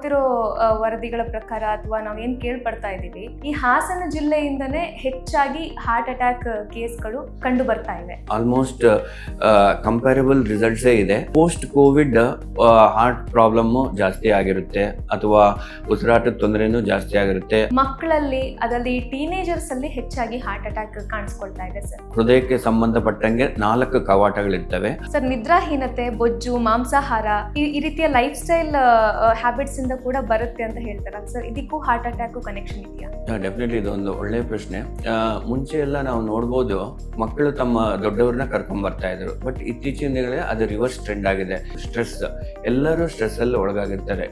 ನೋಡ್ತಿರೋ ವರದಿಗಳ ಪ್ರಕಾರ ಅಥವಾ ನಾವೇನ್ ಕೇಳ್ಪಡ್ತಾ ಇದೀವಿ, ಈ ಹಾಸನ ಜಿಲ್ಲೆಯಿಂದನೇ ಹೆಚ್ಚಾಗಿ ಹಾರ್ಟ್ ಅಟ್ಯಾಕ್ ಕೇಸ್ಗಳು ಕಂಡು ಬರ್ತಾ ಇವೆ. ಆಲ್ಮೋಸ್ಟ್ ಕಂಪ್ಯಾರಬಲ್ ರಿಸಲ್ಟ್ಸ್ ಇದೆ. ಪೋಸ್ಟ್ ಕೋವಿಡ್ ಹಾರ್ಟ್ ಪ್ರಾಬ್ಲಮ್ ಜಾಸ್ತಿ ಆಗಿರುತ್ತೆ ಅಥವಾ ಉಸಿರಾಟದ ತೊಂದರೆನೂ ಜಾಸ್ತಿ ಆಗಿರುತ್ತೆ. ಮಕ್ಕಳಲ್ಲಿ ಅದರಲ್ಲಿ ಟೀನೇಜರ್ಸ್ ಅಲ್ಲಿ ಹೆಚ್ಚಾಗಿ ಹಾರ್ಟ್ ಅಟ್ಯಾಕ್ ಕಾಣಿಸ್ಕೊಳ್ತಾ ಇದೆ ಸರ್. ಹೃದಯಕ್ಕೆ ಸಂಬಂಧಪಟ್ಟಂಗೆ 4 ಕವಾಟಗಳಿರ್ತವೆ ಸರ್. ನಿದ್ರಾಹೀನತೆ, ಬೊಜ್ಜು, ಮಾಂಸಾಹಾರ ಈ ರೀತಿಯ ಲೈಫ್ ಸ್ಟೈಲ್ ಹ್ಯಾಬಿಟ್ಸ್ ಇಂದ ಕೂಡ ಬರುತ್ತೆ ಅಂತ ಹೇಳ್ತಾರೆ ಸರ್. ಇದಕ್ಕೂ ಹಾರ್ಟ್ ಅಟ್ಯಾಕ್ ಕನೆಕ್ಷನ್ ಇದೆಯಾ? ಡೆಫಿನೆಟ್ಲಿ ಇದೊಂದು ಒಳ್ಳೆ ಪ್ರಶ್ನೆ. ಮುಂಚೆ ಎಲ್ಲ ನಾವು ನೋಡ್ಬೋದು, ಮಕ್ಕಳು ತಮ್ಮ ದೊಡ್ಡವ್ರನ್ನ ಕರ್ಕೊಂಡ್ ಬರ್ತಾ ಇದ್ರು. ಬಟ್ ಇತ್ತೀಚಿನ ದಿನಗಳಲ್ಲಿ ಅದು ರಿವರ್ಸ್ ಟ್ರೆಂಡ್ ಆಗಿದೆ. ಸ್ಟ್ರೆಸ್, ಎಲ್ಲರೂ ಸ್ಟ್ರೆಸ್ ಅಲ್ಲಿ ಒಳಗಾಗಿರ್ತಾರೆ.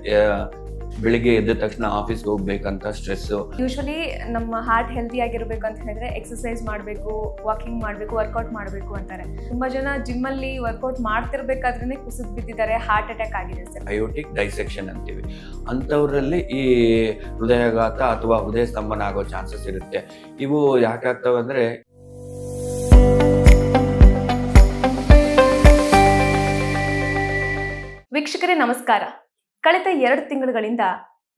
ಬೆಳಿಗ್ಗೆ ಎದ್ದ ತಕ್ಷಣ ಆಫೀಸ್ಗೆ ಹೋಗ್ಬೇಕಂತ ಸ್ಟ್ರೆಸ್. ಯೂಶಲಿ ನಮ್ಮ ಹಾರ್ಟ್ ಹೆಲ್ದಿ ಆಗಿರ್ಬೇಕು ಅಂತ ಹೇಳಿದ್ರೆ ಎಕ್ಸರ್ಸೈಸ್ ಮಾಡಬೇಕು, ವಾಕಿಂಗ್ ಮಾಡಬೇಕು, ವರ್ಕೌಟ್ ಮಾಡಬೇಕು ಅಂತಾರೆ. ತುಂಬಾ ಜನ ಜಿಮ್ ಅಲ್ಲಿ ವರ್ಕೌಟ್ ಮಾಡ್ತಿರ್ಬೇಕಾದ್ರೆ ಕುಸಿದ್ ಬಿದ್ದಿದ್ದಾರೆ, ಹಾರ್ಟ್ ಅಟ್ಯಾಕ್ ಆಗಿದೆ ಸರ್. ಅಯೋಟಿಕ್ ಡೈಸೆಕ್ಷನ್ ಅಂತೀವಿ. ಅಂಥವ್ರಲ್ಲಿ ಈ ಹೃದಯಾಘಾತ ಅಥವಾ ಹೃದಯ ಸ್ತಂಭನ ಆಗೋ ಚಾನ್ಸಸ್ ಇರುತ್ತೆ. ಇವು ಯಾಕಾಗ್ತವೆ ಅಂದ್ರೆ, ವೀಕ್ಷಕರೇ ನಮಸ್ಕಾರ. ಕಳೆದ 2 ತಿಂಗಳುಗಳಿಂದ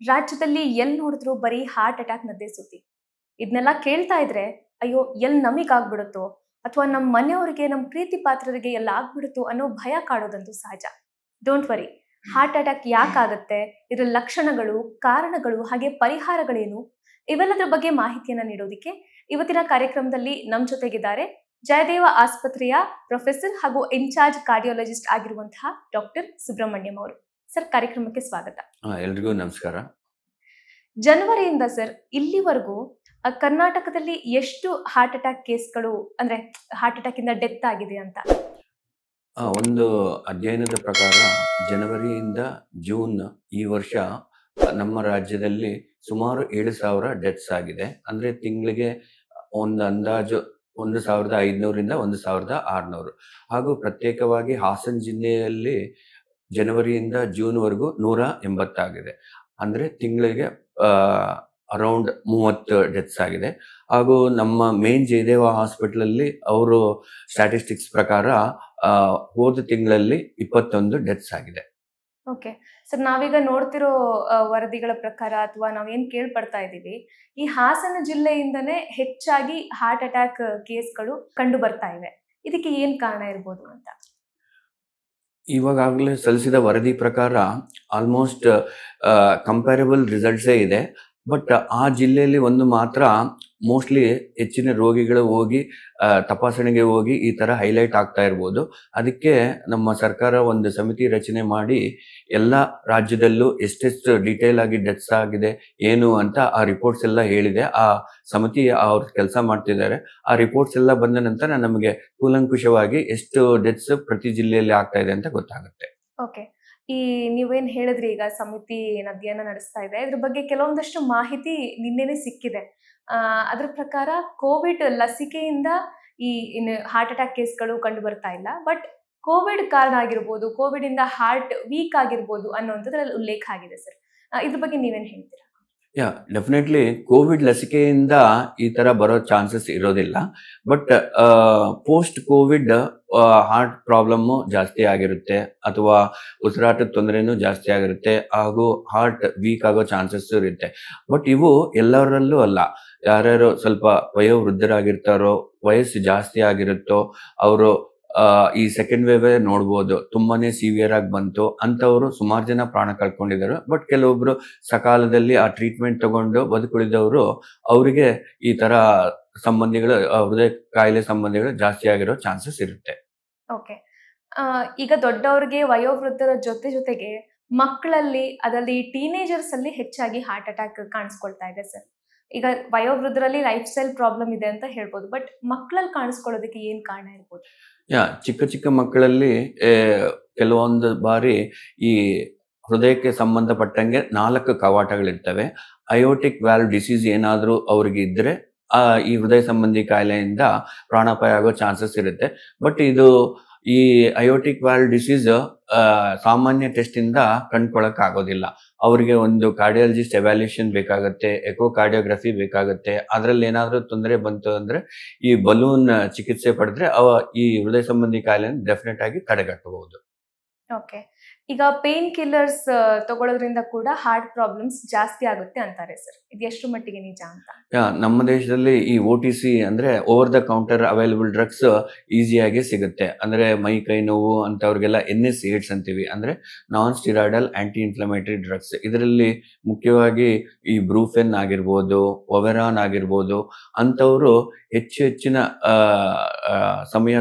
ರಾಜ್ಯದಲ್ಲಿ ಎಲ್ಲಿ ನೋಡಿದ್ರು ಬರೀ ಹಾರ್ಟ್ ಅಟ್ಯಾಕ್ ನದ್ದೇ ಸುದ್ದಿ. ಇದನ್ನೆಲ್ಲ ಕೇಳ್ತಾ ಇದ್ರೆ ಅಯ್ಯೋ ಎಲ್ಲಿ ನಮಗಾಗ್ಬಿಡುತ್ತೋ ಅಥವಾ ನಮ್ಮ ಮನೆಯವರಿಗೆ, ನಮ್ಮ ಪ್ರೀತಿ ಪಾತ್ರರಿಗೆ ಎಲ್ಲ ಆಗ್ಬಿಡುತ್ತೋ ಅನ್ನೋ ಭಯ ಕಾಡೋದಂತೂ ಸಹಜ. ಡೋಂಟ್ ವರಿ, ಹಾರ್ಟ್ ಅಟ್ಯಾಕ್ ಯಾಕಾಗತ್ತೆ, ಇದರ ಲಕ್ಷಣಗಳು, ಕಾರಣಗಳು, ಹಾಗೆ ಪರಿಹಾರಗಳೇನು, ಇವೆಲ್ಲದರ ಬಗ್ಗೆ ಮಾಹಿತಿಯನ್ನ ನೀಡೋದಿಕ್ಕೆ ಇವತ್ತಿನ ಕಾರ್ಯಕ್ರಮದಲ್ಲಿ ನಮ್ಮ ಜೊತೆಗಿದ್ದಾರೆ ಜಯದೇವ ಆಸ್ಪತ್ರೆಯ ಪ್ರೊಫೆಸರ್ ಹಾಗೂ ಇನ್ಚಾರ್ಜ್ ಕಾರ್ಡಿಯಾಲಜಿಸ್ಟ್ ಆಗಿರುವಂತಹ ಡಾಕ್ಟರ್ ಸುಬ್ರಹ್ಮಣ್ಯಂ ಅವರು. ಸರ್, ಕಾರ್ಯಕ್ರಮಕ್ಕೆ ಸ್ವಾಗತ. ಎಲ್ರಿಗೂ ನಮಸ್ಕಾರ. ಜನವರಿಯಿಂದ ಸರ್ ಇಲ್ಲಿವರೆಗೂ ಕರ್ನಾಟಕದಲ್ಲಿ ಎಷ್ಟು ಹಾರ್ಟ್ ಅಟ್ಯಾಕ್ ಕೇಸ್ಗಳು, ಅಂದ್ರೆ ಹಾರ್ಟ್ ಅಟ್ಯಾಕ್ ಇಂದ ಡೆತ್ ಆಗಿದೆ ಅಂತ? ಒಂದು ಅಧ್ಯಯನದ ಪ್ರಕಾರ ಜನವರಿಯಿಂದ ಜೂನ್ ಈ ವರ್ಷ ನಮ್ಮ ರಾಜ್ಯದಲ್ಲಿ ಸುಮಾರು 7,000 ಡೆತ್ಸ್ ಆಗಿದೆ. ಅಂದ್ರೆ ತಿಂಗಳಿಗೆ ಒಂದು ಅಂದಾಜು 1,500ರಿಂದ 1,600. ಹಾಗೂ ಪ್ರತ್ಯೇಕವಾಗಿ ಹಾಸನ ಜಿಲ್ಲೆಯಲ್ಲಿ ಜನವರಿಯಿಂದ ಜೂನ್ವರೆಗೂ 180 ಆಗಿದೆ. ಅಂದ್ರೆ ತಿಂಗಳಿಗೆ ಅರೌಂಡ್ 30 ಡೆತ್ಸ್ ಆಗಿದೆ. ಹಾಗೂ ನಮ್ಮ ಮೇನ್ ಜಯದೇವ ಹಾಸ್ಪಿಟಲ್ ಅಲ್ಲಿ ಅವರು ಸ್ಟ್ಯಾಟಿಸ್ಟಿಕ್ಸ್ ಪ್ರಕಾರ ಹೋದ ತಿಂಗಳಲ್ಲಿ 21 ಡೆತ್ಸ್ ಆಗಿದೆ. ಓಕೆ ಸರ್, ನಾವೀಗ ನೋಡ್ತಿರೋ ವರದಿಗಳ ಪ್ರಕಾರ ಅಥವಾ ನಾವೇನ್ ಕೇಳ್ಪಡ್ತಾ ಇದೀವಿ, ಈ ಹಾಸನ ಜಿಲ್ಲೆಯಿಂದನೇ ಹೆಚ್ಚಾಗಿ ಹಾರ್ಟ್ ಅಟ್ಯಾಕ್ ಕೇಸ್ಗಳು ಕಂಡು ಬರ್ತಾ ಇವೆ. ಇದಕ್ಕೆ ಏನ್ ಕಾರಣ ಇರ್ಬೋದು ಅಂತ? ಇವಾಗಲೇ ಸಲ್ಲಿಸಿದ ವರದಿ ಪ್ರಕಾರ ಆಲ್ಮೋಸ್ಟ್ ಕಂಪ್ಯಾರಬಲ್ ರಿಸಲ್ಟ್ಸೇ ಇದೆ. ಬಟ್ ಆ ಜಿಲ್ಲೆಯಲ್ಲಿ ಒಂದು ಮಾತ್ರ ಮೋಸ್ಟ್ಲಿ ಹೆಚ್ಚಿನ ರೋಗಿಗಳು ಹೋಗಿ ತಪಾಸಣೆಗೆ ಹೋಗಿ ಈ ತರ ಹೈಲೈಟ್ ಆಗ್ತಾ ಇರ್ಬೋದು. ಅದಕ್ಕೆ ನಮ್ಮ ಸರ್ಕಾರ ಒಂದು ಸಮಿತಿ ರಚನೆ ಮಾಡಿ ಎಲ್ಲ ರಾಜ್ಯದಲ್ಲೂ ಎಷ್ಟೆಷ್ಟು ಡೀಟೇಲ್ ಆಗಿ ಡೆತ್ಸ್ ಆಗಿದೆ ಏನು ಅಂತ ಆ ರಿಪೋರ್ಟ್ಸ್ ಎಲ್ಲ ಹೇಳಿದೆ. ಆ ಸಮಿತಿ ಅವ್ರು ಕೆಲಸ ಮಾಡ್ತಿದ್ದಾರೆ. ಆ ರಿಪೋರ್ಟ್ಸ್ ಎಲ್ಲ ಬಂದ ನಂತರ ನಮಗೆ ಕೂಲಂಕುಷವಾಗಿ ಎಷ್ಟು ಡೆತ್ಸ್ ಪ್ರತಿ ಜಿಲ್ಲೆಯಲ್ಲಿ ಆಗ್ತಾ ಇದೆ ಅಂತ ಗೊತ್ತಾಗುತ್ತೆ. ಓಕೆ, ಈ ನೀವೇನ್ ಹೇಳಿದ್ರಿ, ಈಗ ಸಮಿತಿ ಅಧ್ಯಯನ ನಡೆಸ್ತಾ ಇದೆ, ಇದ್ರ ಬಗ್ಗೆ ಕೆಲವೊಂದಷ್ಟು ಮಾಹಿತಿ ನಿನ್ನೆನೆ ಸಿಕ್ಕಿದೆ. ಅದ್ರ ಪ್ರಕಾರ ಕೋವಿಡ್ ಲಸಿಕೆಯಿಂದ ಈ ಹಾರ್ಟ್ ಅಟ್ಯಾಕ್ ಕೇಸ್ಗಳು ಕಂಡು ಬರ್ತಾ ಇಲ್ಲ, ಬಟ್ ಕೋವಿಡ್ ಕಾರಣ ಆಗಿರ್ಬೋದು, ಕೋವಿಡ್ ಇಂದ ಹಾರ್ಟ್ ವೀಕ್ ಆಗಿರ್ಬೋದು ಅನ್ನೋಂಥದ್ರಲ್ಲಿ ಉಲ್ಲೇಖ ಆಗಿದೆ ಸರ್. ಇದ್ರ ಬಗ್ಗೆ ನೀವೇನ್ ಹೇಳ್ತೀರಾ? ಡೆಫಿನೆಟ್ಲಿ ಕೋವಿಡ್ ಲಸಿಕೆಯಿಂದ ಈ ತರ ಬರೋ ಚಾನ್ಸಸ್ ಇರೋದಿಲ್ಲ. But post Covid heart problem ಜಾಸ್ತಿ ಆಗಿರುತ್ತೆ ಅಥವಾ ಉಸಿರಾಟದ ತೊಂದರೆನೂ ಜಾಸ್ತಿ ಆಗಿರುತ್ತೆ. ಹಾಗೂ ಹಾರ್ಟ್ ವೀಕ್ ಆಗೋ ಚಾನ್ಸಸ್ ಇರುತ್ತೆ. ಬಟ್ ಇವು ಎಲ್ಲರಲ್ಲೂ ಅಲ್ಲ. ಯಾರ್ಯಾರು ಸ್ವಲ್ಪ ವಯೋವೃದ್ಧರಾಗಿರ್ತಾರೋ, ವಯಸ್ಸು ಜಾಸ್ತಿ ಆಗಿರುತ್ತೋ ಅವರು ಈ ಸೆಕೆಂಡ್ ವೇವ್ ನೋಡ್ಬೋದು, ತುಂಬಾನೇ ಸಿವಿಯರ್ ಆಗಿ ಬಂತು ಅಂತವರು ಸುಮಾರು ಜನ ಪ್ರಾಣ ಕಳ್ಕೊಂಡಿದ್ದಾರೆ. ಬಟ್ ಕೆಲವೊಬ್ರು ಸಕಾಲದಲ್ಲಿ ಆ ಟ್ರೀಟ್ಮೆಂಟ್ ತಗೊಂಡು ಬದುಕುಳಿದವರು, ಅವರಿಗೆ ಈ ತರ ಸಂಬಂಧಿಗಳು, ಹೃದಯ ಕಾಯಿಲೆ ಸಂಬಂಧಿಗಳು ಜಾಸ್ತಿ ಆಗಿರೋ ಚಾನ್ಸಸ್ ಇರುತ್ತೆ. ಓಕೆ, ಈಗ ದೊಡ್ಡವ್ರಿಗೆ, ವಯೋವೃದ್ಧರ ಜೊತೆಗೆ ಮಕ್ಕಳಲ್ಲಿ, ಅದರಲ್ಲಿ ಟೀನೇಜರ್ಸ್ ಅಲ್ಲಿ ಹೆಚ್ಚಾಗಿ ಹಾರ್ಟ್ ಅಟ್ಯಾಕ್ ಕಾಣಿಸ್ಕೊಳ್ತಾ ಇದೆ ಸರ್. ಈಗ ವಯೋವೃದ್ಧರಲ್ಲಿ ಲೈಫ್ ಸ್ಟೈಲ್ ಪ್ರಾಬ್ಲಮ್ ಇದೆ ಅಂತ ಹೇಳ್ಬೋದು, ಬಟ್ ಮಕ್ಕಳಲ್ಲಿ ಕಾಣಿಸ್ಕೊಳ್ಳೋದಕ್ಕೆ ಏನ್ ಕಾರಣ ಇರ್ಬೋದು? ಚಿಕ್ಕ ಮಕ್ಕಳಲ್ಲಿ ಕೆಲವೊಂದು ಬಾರಿ ಈ ಹೃದಯಕ್ಕೆ ಸಂಬಂಧಪಟ್ಟಂಗೆ 4 ಕವಾಟಗಳಿರ್ತವೆ. ಅಯೋಟಿಕ್ ವ್ಯಾಲ್ವ್ ಡಿಸೀಸ್ ಏನಾದ್ರೂ ಅವ್ರಿಗೆ ಇದ್ರೆ ಈ ಹೃದಯ ಸಂಬಂಧಿ ಕಾಯಿಲೆಯಿಂದ ಪ್ರಾಣಾಪಾಯ ಆಗೋ ಚಾನ್ಸಸ್ ಇರುತ್ತೆ. ಬಟ್ ಇದು ಈ ಅಯೋಟಿಕ್ ವ್ಯಾಲ್ವ್ ಡಿಸೀಸ್ ಸಾಮಾನ್ಯ ಟೆಸ್ಟ್ ಇಂದ ಕಂಡ್ಕೊಳಕ್ ಆಗೋದಿಲ್ಲ. ಅವರಿಗೆ ಒಂದು ಕಾರ್ಡಿಯಾಲಜಿಸ್ಟ್ ಎವ್ಯಾಲ್ಯೂಯೇಷನ್ ಬೇಕಾಗುತ್ತೆ, ಎಕೋ ಕಾರ್ಡಿಯೋಗ್ರಫಿ ಬೇಕಾಗುತ್ತೆ. ಅದ್ರಲ್ಲಿ ಏನಾದ್ರೂ ತೊಂದರೆ ಬಂತು ಅಂದ್ರೆ ಈ ಬಲೂನ್ ಚಿಕಿತ್ಸೆ ಪಡೆದ್ರೆ ಈ ಹೃದಯ ಸಂಬಂಧಿ ಕಾಯಿಲೆಯನ್ನು ಡೆಫಿನೆಟ್ ಆಗಿ ತಡೆಗಟ್ಟಬಹುದು. ಓಕೆ, ಈಗ ಪೇನ್ ಕಿಲ್ಲರ್ಸ್ ತಗೊಳ್ಳೋದ್ರಿಂದ ಕೂಡ ಹಾರ್ಟ್ ಪ್ರಾಬ್ಲಮ್ಸ್ ಜಾಸ್ತಿ ಆಗುತ್ತೆ ಅಂತಾರೆ ಸರ್. ಇದು ಎಷ್ಟು ಮಟ್ಟಿಗೆ ನಿಜ ಅಂತ? ನಮ್ಮ ದೇಶದಲ್ಲಿ ಈ OTC ಅಂದ್ರೆ over the counter available drugs ಈಸಿಯಾಗಿ ಸಿಗುತ್ತೆ. ಅಂದ್ರೆ ಮೈ ಕೈ ನೋವು ಅಂತವ್ರಿಗೆಲ್ಲ NSAIDs ಅಂತೀವಿ, ಅಂದ್ರೆ ನಾನ್ ಸ್ಟಿರಾಯ್ಡಲ್ ಆಂಟಿ ಇನ್ಫ್ಲಮೇಟರಿ ಡ್ರಗ್ಸ್. ಇದರಲ್ಲಿ ಮುಖ್ಯವಾಗಿ ಈ ಬ್ರೂಫೆನ್ ಆಗಿರ್ಬೋದು, ಒವೆರಾನ್ ಆಗಿರ್ಬೋದು, ಅಂಥವ್ರು ಹೆಚ್ಚಿನ ಸಮಯ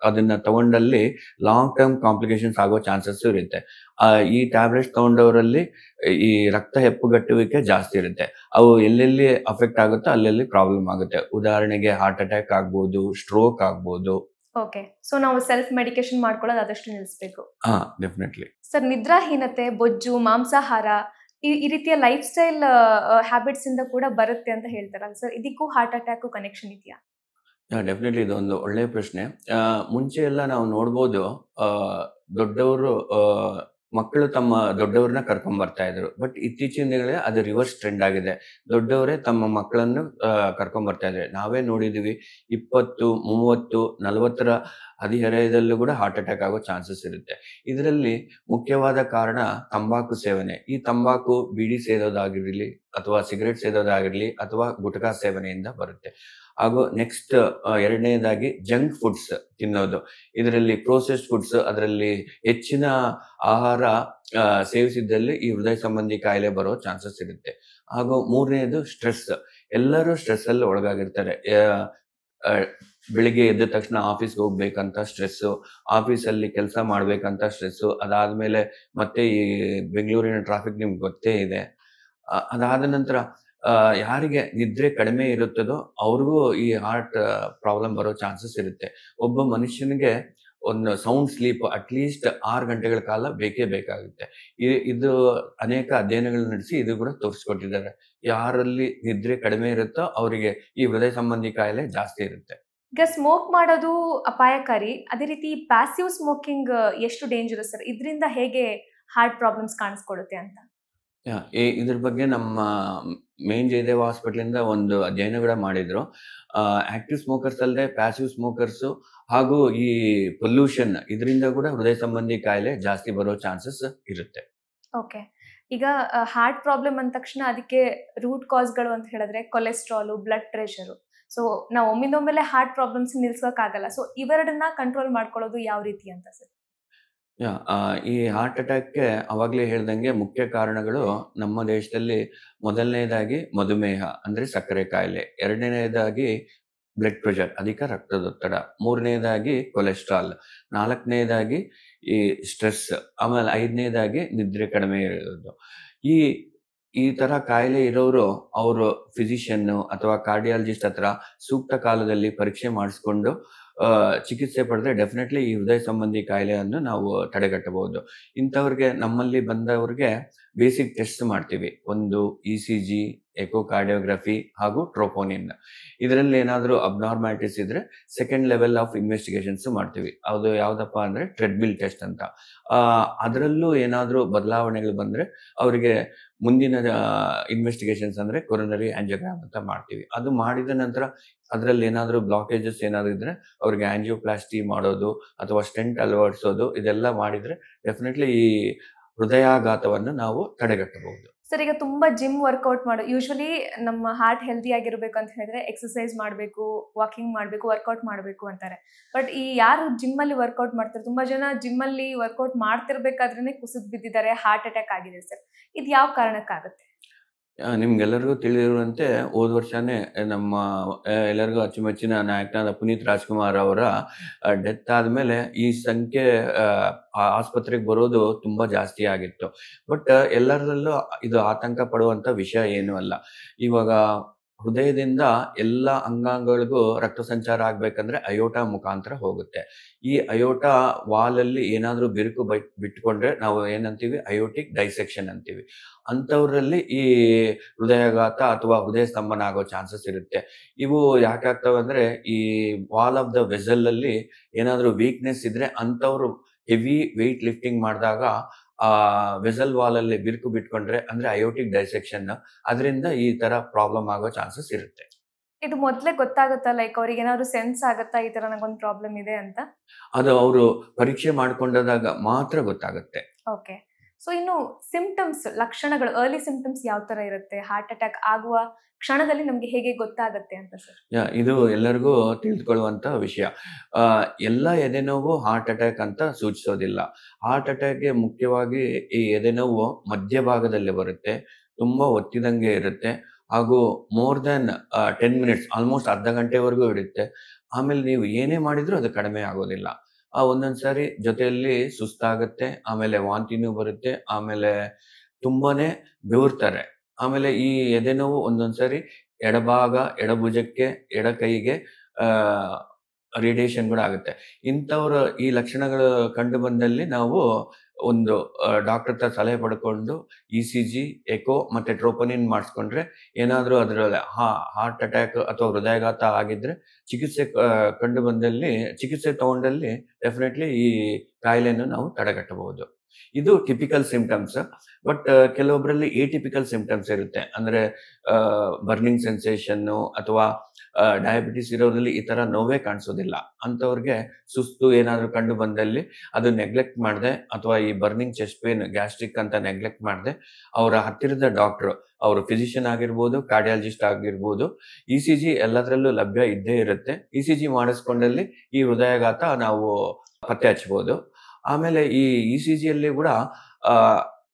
ಅದನ್ನ ತಗೊಂಡಲ್ಲಿ ಲಾಂಗ್ ಟರ್ಮ್ ಕಾಂಪ್ಲಿಕೇಶನ್ಸ್ ಆಗೋ ಚಾನ್ಸಸ್ ಇರುತ್ತೆ. ಈ ಟ್ಯಾಬ್ಲೆಟ್ಸ್ ತಗೊಂಡವರಲ್ಲಿ ಈ ರಕ್ತ ಹೆಪ್ಪುಗಟ್ಟುವಿಕೆ ಜಾಸ್ತಿ ಇರುತ್ತೆ. ಅವು ಎಲ್ಲೆಲ್ಲಿ ಅಫೆಕ್ಟ್ ಆಗುತ್ತೋ ಅಲ್ಲೆಲ್ಲಿ ಪ್ರಾಬ್ಲಮ್ ಆಗುತ್ತೆ. ಉದಾಹರಣೆಗೆ ಹಾರ್ಟ್ ಅಟ್ಯಾಕ್ ಆಗ್ಬೋದು, ಸ್ಟ್ರೋಕ್ ಆಗ್ಬೋದು. ಓಕೆ, ಸೊ ನಾವು ಸೆಲ್ಫ್ ಮೆಡಿಕೇಶನ್ ಮಾಡ್ಕೊಳ್ಳೋದು ಆದಷ್ಟು ನಿಲ್ಲಿಸಬೇಕು. ಡೆಫಿನೆಟ್ಲಿ. ಸರ್, ನಿದ್ರಾಹೀನತೆ, ಬೊಜ್ಜು, ಮಾಂಸಾಹಾರ ಈ ರೀತಿಯ ಲೈಫ್ ಸ್ಟೈಲ್ ಹ್ಯಾಬಿಟ್ಸ್ ಇಂದ ಕೂಡ ಬರುತ್ತೆ ಅಂತ ಹೇಳ್ತಾರಲ್ಲ ಸರ್, ಇದಕ್ಕೂ ಹಾರ್ಟ್ ಅಟ್ಯಾಕ್ ಕನೆಕ್ಷನ್ ಇದೆಯಾ? ಡೆಫಿನೆಟ್ಲಿ ಇದೊಂದು ಒಳ್ಳೆಯ ಪ್ರಶ್ನೆ. ಮುಂಚೆ ಎಲ್ಲ ನಾವು ನೋಡ್ಬೋದು, ದೊಡ್ಡವರು ಮಕ್ಕಳು ತಮ್ಮ ದೊಡ್ಡವ್ರನ್ನ ಕರ್ಕೊಂಡ್ ಬರ್ತಾ ಇದ್ರು. ಬಟ್ ಇತ್ತೀಚಿನ ದಿನಗಳಲ್ಲಿ ಅದು ರಿವರ್ಸ್ ಟ್ರೆಂಡ್ ಆಗಿದೆ. ದೊಡ್ಡವರೇ ತಮ್ಮ ಮಕ್ಕಳನ್ನು ಕರ್ಕೊಂಡ್ ಬರ್ತಾ ಇದ್ದಾರೆ. ನಾವೇ ನೋಡಿದೀವಿ 20, 30, 40ರ ಹದಿಹರೆಯದಲ್ಲೂ ಕೂಡ ಹಾರ್ಟ್ ಅಟ್ಯಾಕ್ ಆಗೋ ಚಾನ್ಸಸ್ ಇರುತ್ತೆ. ಇದರಲ್ಲಿ ಮುಖ್ಯವಾದ ಕಾರಣ ತಂಬಾಕು ಸೇವನೆ. ಈ ತಂಬಾಕು ಬೀಡಿ ಸೇದೋದಾಗಿರಲಿ ಅಥವಾ ಸಿಗರೆಟ್ ಸೇದೋದಾಗಿರಲಿ ಅಥವಾ ಗುಟ್ಕಾ ಸೇವನೆಯಿಂದ ಬರುತ್ತೆ. ಹಾಗೂ ನೆಕ್ಸ್ಟ್ ಎರಡನೇದಾಗಿ ಜಂಕ್ ಫುಡ್ಸ್ ತಿನ್ನೋದು. ಇದರಲ್ಲಿ ಪ್ರೋಸೆಸ್ಡ್ ಫುಡ್ಸ್, ಅದರಲ್ಲಿ ಹೆಚ್ಚಿನ ಆಹಾರ ಸೇವಿಸಿದ್ದಲ್ಲಿ ಈ ಹೃದಯ ಸಂಬಂಧಿ ಕಾಯಿಲೆ ಬರೋ ಚಾನ್ಸಸ್ ಇರುತ್ತೆ. ಹಾಗೂ ಮೂರನೇದು ಸ್ಟ್ರೆಸ್. ಎಲ್ಲರೂ ಸ್ಟ್ರೆಸ್ ಅಲ್ಲಿ ಒಳಗಾಗಿರ್ತಾರೆ. ಬೆಳಿಗ್ಗೆ ಎದ್ದ ತಕ್ಷಣ ಆಫೀಸ್ಗೆ ಹೋಗ್ಬೇಕಂತ ಸ್ಟ್ರೆಸ್ಸು, ಆಫೀಸಲ್ಲಿ ಕೆಲಸ ಮಾಡ್ಬೇಕಂತ ಸ್ಟ್ರೆಸ್ಸು, ಅದಾದ್ಮೇಲೆ ಮತ್ತೆ ಈ ಬೆಂಗಳೂರಿನ ಟ್ರಾಫಿಕ್ ನಿಮ್ಗೆ ಗೊತ್ತೇ ಇದೆ. ಅದಾದ ನಂತರ ಯಾರಿಗೆ ನಿದ್ರೆ ಕಡಿಮೆ ಇರುತ್ತದೋ ಅವ್ರಿಗೂ ಈ ಹಾರ್ಟ್ ಪ್ರಾಬ್ಲಮ್ ಬರೋ ಚಾನ್ಸಸ್ ಇರುತ್ತೆ. ಒಬ್ಬ ಮನುಷ್ಯನಿಗೆ ಒಂದು ಸೌಂಡ್ ಸ್ಲೀಪ್ ಅಟ್ಲೀಸ್ಟ್ 6 ಗಂಟೆಗಳ ಕಾಲ ಬೇಕೇ ಬೇಕಾಗುತ್ತೆ. ಇದು ಅನೇಕ ಅಧ್ಯಯನಗಳು ನಡೆಸಿ ಇದು ಕೂಡ ತೋರಿಸ್ಕೊಟ್ಟಿದ್ದಾರೆ. ಯಾರಲ್ಲಿ ನಿದ್ರೆ ಕಡಿಮೆ ಇರುತ್ತೋ ಅವರಿಗೆ ಈ ಹೃದಯ ಸಂಬಂಧಿ ಕಾಯಿಲೆ ಜಾಸ್ತಿ ಇರುತ್ತೆ. ಈಗ ಸ್ಮೋಕ್ ಮಾಡೋದು ಅಪಾಯಕಾರಿ, ಅದೇ ರೀತಿ ಪ್ಯಾಸಿವ್ ಸ್ಮೋಕಿಂಗ್ ಎಷ್ಟು ಡೇಂಜರಸ್ ಸರ್? ಇದರಿಂದ ಹೇಗೆ ಹಾರ್ಟ್ ಪ್ರಾಬ್ಲಮ್ಸ್ ಕಾಣಿಸ್ಕೊಳ್ಳುತ್ತೆ ಅಂತ? ಇದ್ರ ಬಗ್ಗೆ ನಮ್ಮ ಮೇನ್ ಜಯದೇವ ಹಾಸ್ಪಿಟಲಿಂದ ಒಂದು ಅಧ್ಯಯನ ಕೂಡ ಮಾಡಿದ್ರು. ಆಕ್ಟಿವ್ ಸ್ಮೋಕರ್ಸ್ ಅಲ್ಲದೆ ಪ್ಯಾಸಿವ್ ಸ್ಮೋಕರ್ಸ್ ಹಾಗೂ ಈ ಪೊಲ್ಯೂಷನ್ ಇದರಿಂದ ಕೂಡ ಹೃದಯ ಸಂಬಂಧಿ ಕಾಯಿಲೆ ಜಾಸ್ತಿ ಬರೋ ಚಾನ್ಸಸ್ ಇರುತ್ತೆ. ಓಕೆ, ಈಗ ಹಾರ್ಟ್ ಪ್ರಾಬ್ಲಮ್ ಅಂದ ತಕ್ಷಣ ಅದಕ್ಕೆ ರೂಟ್ ಕಾಸ್ಗಳು ಅಂತ ಹೇಳಿದ್ರೆ ಕೊಲೆಸ್ಟ್ರಾಲು, ಬ್ಲಡ್ ಪ್ರೆಷರು. ಸೊ ನಾವು ಒಮ್ಮಿಂದೊಮ್ಮೆಲೆ ಹಾರ್ಟ್ ಪ್ರಾಬ್ಲಮ್ಸ್ ನಿಲ್ಸೋಕ್ಕಾಗಲ್ಲ. ಸೊ ಇವೆರಡನ್ನ ಕಂಟ್ರೋಲ್ ಮಾಡ್ಕೊಳ್ಳೋದು ಯಾವ ರೀತಿ ಅಂತ ಸರ್? ಈ ಹಾರ್ಟ್ ಅಟ್ಯಾಕ್ಗೆ ಅವಾಗಲೇ ಹೇಳ್ದಂಗೆ ಮುಖ್ಯ ಕಾರಣಗಳು ನಮ್ಮ ದೇಶದಲ್ಲಿ ಮೊದಲನೇದಾಗಿ ಮಧುಮೇಹ ಅಂದ್ರೆ ಸಕ್ಕರೆ ಕಾಯಿಲೆ, ಎರಡನೇದಾಗಿ ಬ್ಲಡ್ ಪ್ರೆಷರ್ ಅಧಿಕ ರಕ್ತದೊತ್ತಡ, ಮೂರನೇದಾಗಿ ಕೊಲೆಸ್ಟ್ರಾಲ್, ನಾಲ್ಕನೇದಾಗಿ ಈ ಸ್ಟ್ರೆಸ್, ಆಮೇಲೆ ಐದನೇದಾಗಿ ನಿದ್ರೆ ಕಡಿಮೆ ಇರೋದು. ಈ ಈ ತರ ಕಾಯಿಲೆ ಇರೋರು ಅವರು ಫಿಸಿಷಿಯನ್ ಅಥವಾ ಕಾರ್ಡಿಯಾಲಜಿಸ್ಟ್ ಹತ್ರ ಸೂಕ್ತ ಕಾಲದಲ್ಲಿ ಪರೀಕ್ಷೆ ಮಾಡಿಸ್ಕೊಂಡು ಚಿಕಿತ್ಸೆ ಪಡೆದ್ರೆ ಡೆಫಿನೆಟ್ಲಿ ಈ ಹೃದಯ ಸಂಬಂಧಿ ಕಾಯಿಲೆಯನ್ನು ನಾವು ತಡೆಗಟ್ಟಬಹುದು. ಇಂಥವ್ರಿಗೆ, ನಮ್ಮಲ್ಲಿ ಬಂದವ್ರಿಗೆ ಬೇಸಿಕ್ ಟೆಸ್ಟ್ ಮಾಡ್ತೀವಿ. ಒಂದು ECG, ಎಕೋಕಾರ್ಡಿಯೋಗ್ರಫಿ ಹಾಗೂ ಟ್ರೋಪೋನಿನ್. ಇದರಲ್ಲಿ ಏನಾದರೂ ಅಬ್ನಾರ್ಮಾಲಿಟೀಸ್ ಇದ್ರೆ ಸೆಕೆಂಡ್ ಲೆವೆಲ್ ಆಫ್ ಇನ್ವೆಸ್ಟಿಗೇಷನ್ಸ್ ಮಾಡ್ತೀವಿ. ಅದು ಯಾವ್ದಪ್ಪ ಅಂದ್ರೆ ಟ್ರೆಡ್ಮಿಲ್ ಟೆಸ್ಟ್ ಅಂತ. ಅದರಲ್ಲೂ ಏನಾದರೂ ಬದಲಾವಣೆಗಳು ಬಂದ್ರೆ ಅವರಿಗೆ ಮುಂದಿನ ಇನ್ವೆಸ್ಟಿಗೇಷನ್ಸ್ ಅಂದ್ರೆ ಕೊರೊನರಿ ಆಂಜಿಯೋಗ್ರಾಮ್ ಅಂತ ಮಾಡ್ತೀವಿ. ಅದು ಮಾಡಿದ ನಂತರ ಅದರಲ್ಲಿ ಏನಾದರೂ ಬ್ಲಾಕೇಜಸ್ ಏನಾದ್ರು ಇದ್ರೆ ಅವ್ರಿಗೆ ಆಂಜಿಯೋಪ್ಲಾಸ್ಟಿ ಮಾಡೋದು ಅಥವಾ ಸ್ಟೆಂಟ್ ಅಳವಡಿಸೋದು, ಇದೆಲ್ಲ ಮಾಡಿದ್ರೆ ಡೆಫಿನೆಟ್ಲಿ ಈ ಹೃದಯಾಘಾತವನ್ನು ನಾವು ತಡೆಗಟ್ಟಬಹುದು. ಸರ್, ಈಗ ತುಂಬಾ ಜಿಮ್ ವರ್ಕೌಟ್ ಯೂಶಲಿ ನಮ್ಮ ಹಾರ್ಟ್ ಹೆಲ್ದಿ ಆಗಿರ್ಬೇಕು ಅಂತ ಹೇಳಿದ್ರೆ ಎಕ್ಸರ್ಸೈಸ್ ಮಾಡಬೇಕು, ವಾಕಿಂಗ್ ಮಾಡಬೇಕು, ವರ್ಕೌಟ್ ಮಾಡಬೇಕು ಅಂತಾರೆ. ಬಟ್ ಈ ಯಾರು ಜಿಮ್ ಅಲ್ಲಿ ವರ್ಕೌಟ್ ಮಾಡ್ತಾರೆ, ತುಂಬಾ ಜನ ಜಿಮ್ ಅಲ್ಲಿ ವರ್ಕೌಟ್ ಮಾಡ್ತಿರ್ಬೇಕಾದ್ರೇನೆ ಕುಸಿದ್ ಬಿದ್ದಿದ್ದಾರೆ, ಹಾರ್ಟ್ ಅಟ್ಯಾಕ್ ಆಗಿದೆ ಸರ್. ಇದು ಯಾವ ಕಾರಣಕ್ಕಾಗುತ್ತೆ? ನಿಮ್ಗೆಲ್ಲರಿಗೂ ತಿಳಿದಿರುವಂತೆ ಹೋದ ವರ್ಷನೇ ನಮ್ಮ ಎಲ್ಲರಿಗೂ ಅಚ್ಚುಮೆಚ್ಚಿನ ನಾಯಕನಾದ ಪುನೀತ್ ರಾಜ್ಕುಮಾರ್ ಅವರ ಡೆತ್ ಆದ್ಮೇಲೆ ಈ ಸಂಖ್ಯೆ ಆಸ್ಪತ್ರೆಗೆ ಬರೋದು ತುಂಬಾ ಜಾಸ್ತಿ ಆಗಿತ್ತು. ಬಟ್ ಎಲ್ಲರಲ್ಲೂ ಇದು ಆತಂಕ ಪಡುವಂತ ವಿಷಯ ಏನೂ ಅಲ್ಲ. ಇವಾಗ ಹೃದಯದಿಂದ ಎಲ್ಲ ಅಂಗಾಂಗಗಳಿಗೂ ರಕ್ತ ಸಂಚಾರ ಆಗ್ಬೇಕಂದ್ರೆ ಅಯೋಟ ಮುಖಾಂತರ ಹೋಗುತ್ತೆ. ಈ ಅಯೋಟ ವಾಲ್ ಅಲ್ಲಿ ಏನಾದ್ರೂ ಬಿರುಕು ಬಿಟ್ಕೊಂಡ್ರೆ ನಾವು ಏನಂತೀವಿ, ಅಯೋಟಿಕ್ ಡೈಸೆಕ್ಷನ್ ಅಂತೀವಿ. ಅಂಥವ್ರಲ್ಲಿ ಈ ಹೃದಯಾಘಾತ ಅಥವಾ ಹೃದಯ ಸ್ತಂಭನ ಆಗೋ ಚಾನ್ಸಸ್ ಇರುತ್ತೆ. ಇವು ಯಾಕೆ ಆಗ್ತವೆ ಅಂದ್ರೆ ಈ ವಾಲ್ ಆಫ್ ದ ವೆಸಲ್ ಅಲ್ಲಿ ಏನಾದ್ರೂ ವೀಕ್ನೆಸ್ ಇದ್ರೆ ಅಂಥವ್ರು ಹೆವಿ ವೆಯ್ಟ್ ಲಿಫ್ಟಿಂಗ್ ಮಾಡಿದಾಗ ಆ ವೆಸಲ್ ವಾಲ್ ಅಲ್ಲಿ ಬಿರುಕು ಬಿಟ್ಕೊಂಡ್ರೆ ಅಂದ್ರೆ ಅಯೋಟಿಕ್ ಡೈಸೆಕ್ಷನ್, ಅದರಿಂದ ಈ ತರ ಪ್ರಾಬ್ಲಮ್ ಆಗೋ ಚಾನ್ಸಸ್ ಇರುತ್ತೆ. ಇದು ಮೊದ್ಲೇ ಗೊತ್ತಾಗುತ್ತಾ? ಲೈಕ್ ಅವ್ರಿಗೆ ಏನಾದ್ರು ಸೆನ್ಸ್ ಆಗತ್ತಾ ಈ ತರ ನಂಗೊಂದು ಪ್ರಾಬ್ಲಮ್ ಇದೆ ಅಂತ? ಅದು ಅವರು ಪರೀಕ್ಷೆ ಮಾಡ್ಕೊಂಡಾಗ ಮಾತ್ರ ಗೊತ್ತಾಗುತ್ತೆ. ಓಕೆ. ಸೊ ಇನ್ನು ಸಿಂಪ್ಟಮ್ಸ್, ಲಕ್ಷಣಗಳು, ಅರ್ಲಿ ಸಿಂಪ್ಟಮ್ಸ್ ಯಾವ ತರ ಇರುತ್ತೆ? ಹಾರ್ಟ್ ಅಟ್ಯಾಕ್ ಆಗುವ ಕ್ಷಣದಲ್ಲಿ ನಮ್ಗೆ ಹೇಗೆ ಗೊತ್ತಾಗತ್ತೆ ಅಂತ ಸರ್? ಇದು ಎಲ್ಲರಿಗೂ ತಿಳಿದುಕೊಳ್ಳುವಂತ ವಿಷಯ. ಎಲ್ಲ ಎದೆನೋವು ಹಾರ್ಟ್ ಅಟ್ಯಾಕ್ ಅಂತ ಸೂಚಿಸೋದಿಲ್ಲ. ಹಾರ್ಟ್ ಅಟ್ಯಾಕ್ಗೆ ಮುಖ್ಯವಾಗಿ ಈ ಎದೆನೋವು ಮಧ್ಯಭಾಗದಲ್ಲಿ ಬರುತ್ತೆ. ತುಂಬಾ ಒತ್ತಿದಂಗೆ ಇರುತ್ತೆ ಹಾಗೂ ಮೋರ್ ದ್ಯಾನ್ 10 ಮಿನಿಟ್ಸ್, ಆಲ್ಮೋಸ್ಟ್ ಅರ್ಧ ಗಂಟೆವರೆಗೂ ಇರುತ್ತೆ. ಆಮೇಲೆ ನೀವು ಏನೇ ಮಾಡಿದ್ರೂ ಅದು ಕಡಿಮೆ ಆಗೋದಿಲ್ಲ. ಒಂದೊಂದ್ ಸಾರಿ ಜೊತೆಯಲ್ಲಿ ಸುಸ್ತಾಗತ್ತೆ, ಆಮೇಲೆ ವಾಂತಿನೂ ಬರುತ್ತೆ, ಆಮೇಲೆ ತುಂಬಾನೇ ಬೆವರ್ತಾರೆ. ಆಮೇಲೆ ಈ ಎದೆನೋವು ಒಂದೊಂದ್ ಸಾರಿ ಎಡಭಾಗ, ಎಡಭುಜಕ್ಕೆ, ಎಡ ಕೈಗೆ ಆ ರೇಡಿಯೇಷನ್ ಕೂಡ ಆಗುತ್ತೆ. ಇಂಥವ್ರ ಈ ಲಕ್ಷಣಗಳು ಕಂಡು ಬಂದಲ್ಲಿ ನಾವು ಒಂದು ಡಾಕ್ಟರ್ ಹತ್ರ ಸಲಹೆ ಪಡ್ಕೊಂಡು ಇಸಿಜಿ, ಎಕೋ ಮತ್ತೆ ಟ್ರೋಪೋನಿನ್ ಮಾಡಿಸ್ಕೊಂಡ್ರೆ ಏನಾದ್ರೂ ಅದರಲ್ಲಿ ಹಾರ್ಟ್ ಅಟ್ಯಾಕ್ ಅಥವಾ ಹೃದಯಾಘಾತ ಆಗಿದ್ರೆ ಚಿಕಿತ್ಸೆ ಕಂಡು ಬಂದಲ್ಲಿ, ಚಿಕಿತ್ಸೆ ತಗೊಂಡಲ್ಲಿ ಡೆಫಿನೆಟ್ಲಿ ಈ ಕಾಯಿಲೆಯನ್ನು ನಾವು ತಡೆಗಟ್ಟಬಹುದು. ಇದು typical symptoms. But ಕೆಲವೊಬ್ಬರಲ್ಲಿ atypical symptoms ಇರುತ್ತೆ. ಅಂದ್ರೆ ಬರ್ನಿಂಗ್ ಸೆನ್ಸೇಷನ್ ಅಥವಾ ಡಯಾಬಿಟಿಸ್ ಇರೋದ್ರಲ್ಲಿ ಈ ತರ ನೋವೇ ಕಾಣಿಸೋದಿಲ್ಲ. ಅಂತವ್ರಿಗೆ ಸುಸ್ತು ಏನಾದ್ರು ಕಂಡು ಬಂದಲ್ಲಿ ಅದು ನೆಗ್ಲೆಕ್ಟ್ ಮಾಡದೆ, ಅಥವಾ ಈ ಬರ್ನಿಂಗ್ ಚೆಸ್ಟ್ ಪೇನ್, ಗ್ಯಾಸ್ಟ್ರಿಕ್ ಅಂತ ನೆಗ್ಲೆಕ್ಟ್ ಮಾಡದೆ ಅವರ ಹತ್ತಿರದ ಡಾಕ್ಟರ್, ಅವರು ಫಿಸಿಷಿಯನ್ ಆಗಿರ್ಬೋದು, ಕಾರ್ಡಿಯಾಲಜಿಸ್ಟ್ ಆಗಿರ್ಬೋದು, ಇಸಿಜಿ ಎಲ್ಲದರಲ್ಲೂ ಲಭ್ಯ ಇದ್ದೇ ಇರುತ್ತೆ. ಇಸಿಜಿ ಮಾಡಿಸ್ಕೊಂಡಲ್ಲಿ ಈ ಹೃದಯಾಘಾತ ನಾವು ಪತ್ತೆ ಹಚ್ಚಬಹುದು. ಆಮೇಲೆ ಈ ಇಸಿಜಿಯಲ್ಲಿ ಕೂಡ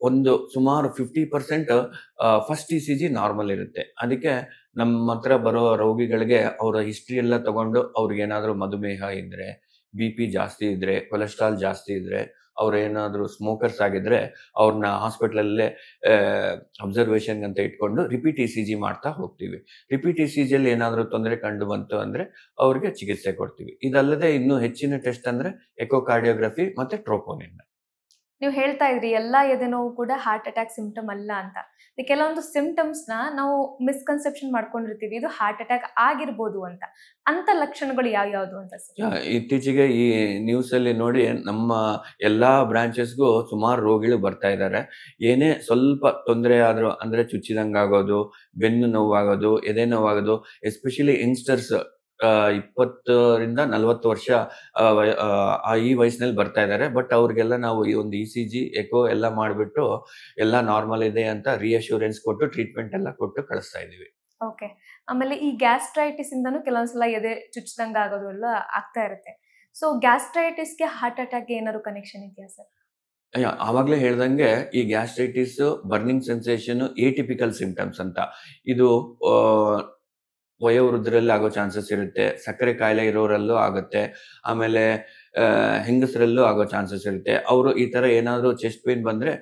ಒಂದು ಸುಮಾರು 50% ಫಸ್ಟ್ ಇಸಿಜಿ ನಾರ್ಮಲ್ ಇರುತ್ತೆ. ಅದಕ್ಕೆ ನಮ್ಮ ಹತ್ರ ಬರೋ ರೋಗಿಗಳಿಗೆ ಅವರ ಹಿಸ್ಟ್ರಿ ಎಲ್ಲ ತಗೊಂಡು ಅವ್ರಿಗೆ ಏನಾದ್ರು ಮಧುಮೇಹ ಇದ್ರೆ, BP ಜಾಸ್ತಿ ಇದ್ರೆ, ಕೊಲೆಸ್ಟ್ರಾಲ್ ಜಾಸ್ತಿ ಇದ್ರೆ, ಅವ್ರು ಏನಾದ್ರು ಸ್ಮೋಕರ್ಸ್ ಆಗಿದ್ರೆ ಅವ್ರನ್ನ ಹಾಸ್ಪಿಟಲಲ್ಲೇ ಅಬ್ಸರ್ವೇಷನ್ ಅಂತ ಇಟ್ಕೊಂಡು ರಿಪೀಟ್ ಇಸಿಜಿ ಮಾಡ್ತಾ ಹೋಗ್ತೀವಿ. ರಿಪೀಟ್ ಇಸಿಜಿಯಲ್ಲಿ ಏನಾದ್ರು ತೊಂದರೆ ಕಂಡು ಬಂತು ಅಂದ್ರೆ ಅವ್ರಿಗೆ ಚಿಕಿತ್ಸೆ ಕೊಡ್ತೀವಿ. ಇದಲ್ಲದೆ ಇನ್ನೂ ಹೆಚ್ಚಿನ ಟೆಸ್ಟ್ ಅಂದ್ರೆ ಎಕೋಕಾರ್ಡಿಯೋಗ್ರಫಿ ಮತ್ತೆ ಟ್ರೋಪೋನಿನ್. ನೀವು ಹೇಳ್ತಾ ಇದ್ರಿ ಎಲ್ಲಾ ಎದೆನೋವು ಕೂಡ ಹಾರ್ಟ್ ಅಟ್ಯಾಕ್ ಸಿಂಪ್ಟಮ್ ಅಲ್ಲ ಅಂತ. ಕೆಲವೊಂದು ಸಿಂಪ್ಟಮ್ಸ್ ನ ನಾವು ಮಿಸ್ಕನ್ಸೆಪ್ಷನ್ ಮಾಡ್ಕೊಂಡಿರ್ತೀವಿ, ಇದು ಹಾರ್ಟ್ ಅಟ್ಯಾಕ್ ಆಗಿರ್ಬೋದು ಅಂತ. ಅಂತ ಲಕ್ಷಣಗಳು ಯಾವ್ಯಾವ್ದು ಅಂತ ಸರ್? ಇತ್ತೀಚೆಗೆ ಈ ನ್ಯೂಸ್ ಅಲ್ಲಿ ನೋಡಿ, ನಮ್ಮ ಎಲ್ಲಾ ಬ್ರಾಂಚಸ್ಗೂ ಸುಮಾರು ರೋಗಿಗಳು ಬರ್ತಾ ಇದ್ದಾರೆ. ಏನೇ ಸ್ವಲ್ಪ ತೊಂದರೆ ಆದ್ರೂ, ಅಂದ್ರೆ ಚುಚ್ಚಿದಂಗಾಗೋದು, ಬೆನ್ನು ನೋವಾಗೋದು, ಎದೆ ನೋವಾಗೋದು, ಎಸ್ಪೆಷಲಿ ಯಂಗ್ಸ್ಟರ್ಸ್ 20ರಿಂದ 40 ವರ್ಷ ಈ ವಯಸ್ಸಿನಲ್ಲಿ ಬರ್ತಾ ಇದ್ದಾರೆ. ಬಟ್ ಅವ್ರಿಗೆಲ್ಲ ನಾವು ಈ ಒಂದು ಇಸಿಜಿ, ಎಕೋ ಎಲ್ಲ ಮಾಡಿಬಿಟ್ಟು ಎಲ್ಲ ನಾರ್ಮಲ್ ಇದೆ ಅಂತ ರಿಯಶ್ಯೂರೆನ್ಸ್ ಕೊಟ್ಟು ಟ್ರೀಟ್ಮೆಂಟ್ ಎಲ್ಲ ಕೊಟ್ಟು ಕಳಿಸ್ತಾ ಇದೀವಿ. ಓಕೆ. ಆಮೇಲೆ ಈ ಗ್ಯಾಸ್ಟ್ರೈಟಿಸ್ ಇಂದನೂ ಕೆಲವೊಂದ್ಸಲ ಎದೆ ಚುಚ್ಚಿದಂಗ ಆಗೋದು ಎಲ್ಲ ಆಗ್ತಾ ಇರುತ್ತೆ. ಸೊ ಗ್ಯಾಸ್ಟ್ರೈಟಿಸ್ಗೆ ಹಾರ್ಟ್ ಅಟ್ಯಾಕ್ಗೆ ಏನಾದ್ರು ಕನೆಕ್ಷನ್ ಇದೆಯಾ ಸರ್? ಆವಾಗಲೇ ಹೇಳ್ದಂಗೆ ಈ ಗ್ಯಾಸ್ಟ್ರೈಟಿಸ್, ಬರ್ನಿಂಗ್ ಸೆನ್ಸೇಷನ್ ಏಟಿಪಿಕಲ್ ಸಿಂಪ್ಟಮ್ಸ್ ಅಂತ. ಇದು ವಯೋವೃದ್ಧರಲ್ಲಿ ಆಗೋ ಚಾನ್ಸಸ್ ಇರುತ್ತೆ, ಸಕ್ಕರೆ ಕಾಯಿಲೆ ಇರೋರಲ್ಲೂ ಆಗುತ್ತೆ, ಆಮೇಲೆ ಹೆಂಗಸರಲ್ಲೂ ಆಗೋ ಚಾನ್ಸಸ್ ಇರುತ್ತೆ. ಅವರು ಈ ತರ ಏನಾದ್ರು ಚೆಸ್ಟ್ ಪೇನ್ ಬಂದ್ರೆ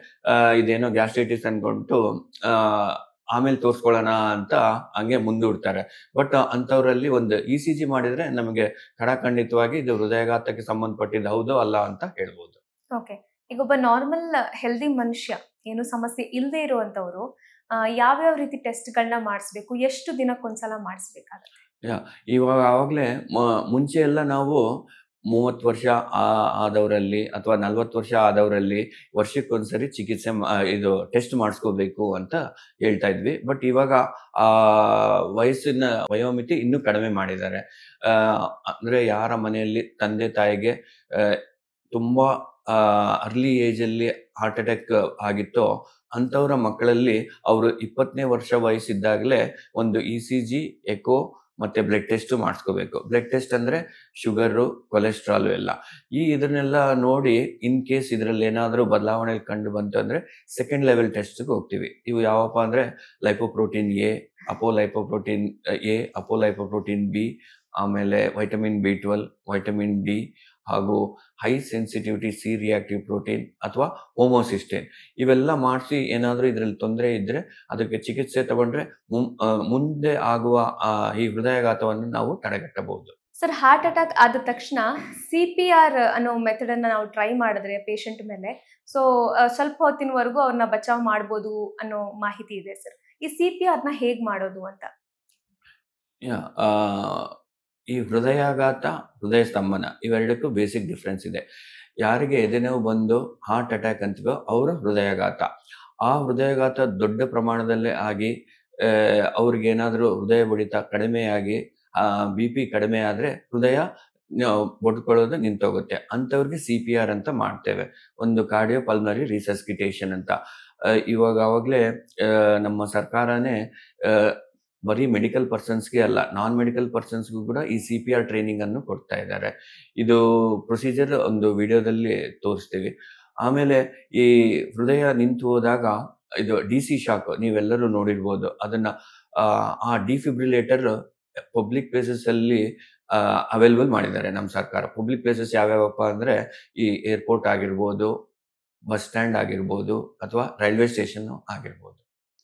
ಇದೇನೋ ಗ್ಯಾಸ್ಟ್ರೈಟಿಸ್ ಅನ್ಕೊಂಡು ಆಮೇಲೆ ತೋರ್ಸ್ಕೊಳ್ಳೋಣ ಅಂತ ಹಂಗೆ ಮುಂದೂಡ್ತಾರೆ. ಬಟ್ ಅಂಥವ್ರಲ್ಲಿ ಒಂದು ಇಸಿಜಿ ಮಾಡಿದ್ರೆ ನಮಗೆ ಖಡಾಖಂಡಿತವಾಗಿ ಇದು ಹೃದಯಾಘಾತಕ್ಕೆ ಸಂಬಂಧಪಟ್ಟಿದ್ದು ಹೌದೋ ಅಲ್ಲ ಅಂತ ಹೇಳ್ಬೋದು. ಓಕೆ. ಈಗ ಒಬ್ಬ ನಾರ್ಮಲ್ ಹೆಲ್ದಿ ಮನುಷ್ಯ, ಏನು ಸಮಸ್ಯೆ ಇಲ್ಲದೆ ಇರುವಂತವ್ರು ಯಾವ್ಯಾವ ರೀತಿ ಟೆಸ್ಟ್ಗಳನ್ನ ಮಾಡಿಸ್ಬೇಕು? ಎಷ್ಟು ದಿನಕ್ಕೊಂದ್ಸಲ ಮಾಡಿಸ್ಬೇಕಾಗುತ್ತೆ? ಇವಾಗ ಆವಾಗಲೇ ಮುಂಚೆ ಎಲ್ಲ ನಾವು 30 ವರ್ಷ ಆದವರಲ್ಲಿ ಅಥವಾ 40 ವರ್ಷ ಆದವರಲ್ಲಿ ವರ್ಷಕ್ಕೊಂದ್ಸರಿ ಚಿಕಿತ್ಸೆ ಇದು ಟೆಸ್ಟ್ ಮಾಡಿಸ್ಕೋಬೇಕು ಅಂತ ಹೇಳ್ತಾ ಇದ್ವಿ. ಬಟ್ ಇವಾಗ ಆ ವಯಸ್ಸಿನ ವಯೋಮಿತಿ ಇನ್ನೂ ಕಡಿಮೆ ಮಾಡಿದ್ದಾರೆ. ಅಂದ್ರೆ ಯಾರ ಮನೆಯಲ್ಲಿ ತಂದೆ ತಾಯಿಗೆ ತುಂಬಾ ಅರ್ಲಿ ಏಜ್ ಅಲ್ಲಿ ಹಾರ್ಟ್ ಅಟ್ಯಾಕ್ ಆಗಿತ್ತೋ ಅಂಥವ್ರ ಮಕ್ಕಳಲ್ಲಿ ಅವರು 20ನೇ ವರ್ಷ ವಯಸ್ಸಿದ್ದಾಗಲೇ ಒಂದು ಇಸಿಜಿ, ಎಕೋ ಮತ್ತೆ ಬ್ಲಡ್ ಟೆಸ್ಟ್ ಮಾಡಿಸ್ಕೋಬೇಕು. ಬ್ಲಡ್ ಟೆಸ್ಟ್ ಅಂದ್ರೆ ಶುಗರು, ಕೊಲೆಸ್ಟ್ರಾಲ್ ಎಲ್ಲ. ಇದನ್ನೆಲ್ಲ ನೋಡಿ ಇನ್ ಕೇಸ್ ಇದರಲ್ಲಿ ಏನಾದರೂ ಬದಲಾವಣೆ ಕಂಡು ಬಂತು ಅಂದ್ರೆ ಸೆಕೆಂಡ್ ಲೆವೆಲ್ ಟೆಸ್ಟ್ಗೆ ಹೋಗ್ತೀವಿ. ಇವು ಯಾವಪ್ಪ ಅಂದ್ರೆ ಲೈಪೋಪ್ರೋಟೀನ್ ಎ, ಅಪೋಲೈಪೋಪ್ರೋಟೀನ್ ಎ, ಅಪೋಲೈಪೋಪ್ರೋಟೀನ್ ಬಿ, ಆಮೇಲೆ ವೈಟಮಿನ್ B12, ವೈಟಮಿನ್ ಡಿ ಹಾಗೂ high sensitivity C reactive protein ಅಥವಾ ಹೋಮೋಸಿಸ್ಟೇನ್. ಇವೆಲ್ಲ ಮಾಡಿಸಿ ಏನಾದರೂ ಇದರಲ್ಲಿ ತೊಂದರೆ ಇದ್ರೆ ಅದಕ್ಕೆ ಚಿಕಿತ್ಸೆ ತಗೊಂಡ್ರೆ ಮುಂದೆ ಆಗುವ ಈ ಹೃದಯಾಘಾತವನ್ನು ನಾವು ತಡೆಗಟ್ಟಬಹುದು. ಸರ್, ಹಾರ್ಟ್ ಅಟ್ಯಾಕ್ ಆದ ತಕ್ಷಣ CPR ಅನ್ನೋ ಮೆಥಡ್ ಅನ್ನ ನಾವು ಟ್ರೈ ಮಾಡಿದ್ರೆ ಪೇಷಂಟ್ ಮೇಲೆ, ಸೊ ಸ್ವಲ್ಪ ಹೊತ್ತಿನವರೆಗೂ ಅವ್ರನ್ನ ಬಚಾವ್ ಮಾಡ್ಬೋದು ಅನ್ನೋ ಮಾಹಿತಿ ಇದೆ ಸರ್. ಈ CPR ನ ಹೇಗ್ ಮಾಡೋದು ಅಂತ? ಈ ಹೃದಯಾಘಾತ, ಹೃದಯ ಸ್ತಂಭನ ಇವೆರಡಕ್ಕೂ ಬೇಸಿಕ್ ಡಿಫ್ರೆನ್ಸ್ ಇದೆ. ಯಾರಿಗೆ ಎದೆನೋವು ಬಂದು ಹಾರ್ಟ್ ಅಟ್ಯಾಕ್ ಅಂತೀವೋ ಅವರ ಹೃದಯಾಘಾತ. ಆ ಹೃದಯಾಘಾತ ದೊಡ್ಡ ಪ್ರಮಾಣದಲ್ಲೇ ಆಗಿ ಅವ್ರಿಗೇನಾದರೂ ಹೃದಯ ಬಡಿತ ಕಡಿಮೆಯಾಗಿ BP ಕಡಿಮೆ ಆದರೆ ಹೃದಯ ಬಡ್ಕೊಳ್ಳೋದು ನಿಂತೋಗುತ್ತೆ. ಅಂಥವ್ರಿಗೆ CPR ಅಂತ ಮಾಡ್ತೇವೆ, ಒಂದು ಕಾರ್ಡಿಯೋ ಪಲ್ಮನರಿ ರಿಸಸ್ಕಿಟೇಷನ್ ಅಂತ. ಆವಾಗಲೇ ನಮ್ಮ ಸರ್ಕಾರನೇ ಬರೀ ಮೆಡಿಕಲ್ ಪರ್ಸನ್ಸ್ಗೆ ಅಲ್ಲ, ನಾನ್ ಮೆಡಿಕಲ್ ಪರ್ಸನ್ಸ್ಗೂ ಕೂಡ ಈ CPR ಟ್ರೈನಿಂಗ್ ಅನ್ನು ಕೊಡ್ತಾ ಇದ್ದಾರೆ. ಇದು ಪ್ರೊಸೀಜರ್ ಒಂದು ವಿಡಿಯೋದಲ್ಲಿ ತೋರಿಸ್ತೀವಿ. ಆಮೇಲೆ ಈ ಹೃದಯ ನಿಂತು ಹೋದಾಗ ಇದು DC ಶಾಕ್ ನೀವೆಲ್ಲರೂ ನೋಡಿರ್ಬೋದು. ಅದನ್ನ ಆ ಡಿಫಿಬ್ರಿಲೇಟರ್ ಪಬ್ಲಿಕ್ ಪ್ಲೇಸಸ್ ಅಲ್ಲಿ ಅವೈಲೇಬಲ್ ಮಾಡಿದ್ದಾರೆ ನಮ್ಮ ಸರ್ಕಾರ. ಪಬ್ಲಿಕ್ ಪ್ಲೇಸಸ್ ಯಾವ್ಯಾವಪ್ಪ ಅಂದ್ರೆ ಈ ಏರ್ಪೋರ್ಟ್ ಆಗಿರ್ಬೋದು, ಬಸ್ ಸ್ಟ್ಯಾಂಡ್ ಆಗಿರ್ಬೋದು, ಅಥವಾ ರೈಲ್ವೆ ಸ್ಟೇಷನ್ ಆಗಿರ್ಬೋದು.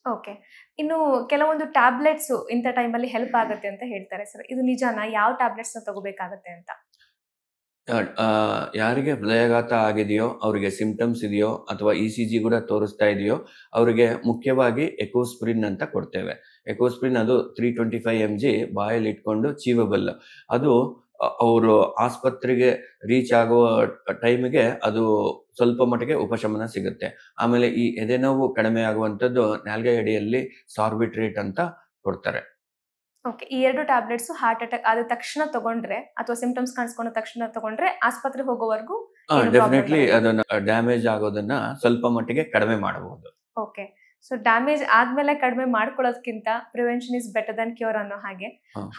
ಓಕೆ, ಇನ್ನು ಕೆಲವೊಂದು ಟ್ಯಾಬ್ಲೆಟ್ಸ್ ಇಂಥ ಟೈಮಲ್ಲಿ ಹೆಲ್ಪ್ ಆಗುತ್ತೆ ಅಂತ ಹೇಳ್ತಾರೆ ಸರ್, ಇದು ನಿಜಾನಾ? ಯಾವ ಟ್ಯಾಬ್ಲೆಟ್ಸ್ ತಗೋಬೇಕಾಗತ್ತೆ ಅಂತ? ಯಾರಿಗೆ ಹೃದಯಾಘಾತ ಆಗಿದೆಯೋ, ಅವರಿಗೆ ಸಿಂಪ್ಟಮ್ಸ್ ಇದೆಯೋ ಅಥವಾ ECG ಕೂಡ ತೋರಿಸ್ತಾ ಇದೆಯೋ, ಅವರಿಗೆ ಮುಖ್ಯವಾಗಿ ಎಕೋಸ್ಪ್ರಿನ್ ಅಂತ ಕೊಡ್ತೇವೆ. ಎಕೋಸ್ಪ್ರಿನ್ ಅದು 325 mg ಬಾಯಲ್ಲಿ ಇಟ್ಕೊಂಡು ಚೀವಬಲ್. ಅದು ಅವರು ಆಸ್ಪತ್ರೆಗೆ ರೀಚ್ ಆಗುವ ಟೈಮಿಗೆ ಅದು ಸ್ವಲ್ಪ ಮಟ್ಟಿಗೆ ಉಪಶಮನ ಸಿಗುತ್ತೆ. ಆಮೇಲೆ ಈ ಎದೆನೋವು ಕಡಿಮೆ ಆಗುವಂಥದ್ದು ನಾಲ್ಗೆ ಅಡಿಯಲ್ಲಿ ಸಾರ್ಬಿಟ್ರೇಟ್ ಅಂತ ಕೊಡ್ತಾರೆ. ಓಕೆ, ಈ 2 ಟ್ಯಾಬ್ಲೆಟ್ಸ್ ಹಾರ್ಟ್ ಅಟ್ಯಾಕ್ ಆದ ತಕ್ಷಣ ತಗೊಂಡ್ರೆ ಅಥವಾ ಸಿಂಪ್ಟಮ್ಸ್ ಕಾಣಿಸ್ಕೊಂಡ ತಕ್ಷಣ ತಗೊಂಡ್ರೆ ಆಸ್ಪತ್ರೆಗೆ ಹೋಗೋವರೆಗೂ ಡೆಫಿನೆಟ್ಲಿ ಅದನ್ನ ಡ್ಯಾಮೇಜ್ ಆಗೋದನ್ನ ಸ್ವಲ್ಪ ಮಟ್ಟಿಗೆ ಕಡಿಮೆ ಮಾಡಬಹುದು. ಓಕೆ, ಸೊ ಡ್ಯಾಮೇಜ್ ಆದ್ಮೇಲೆ ಕಡಿಮೆ ಮಾಡ್ಕೊಳ್ಳೋದಕ್ಕಿಂತ prevention is better than cure ಅನ್ನೋ ಹಾಗೆ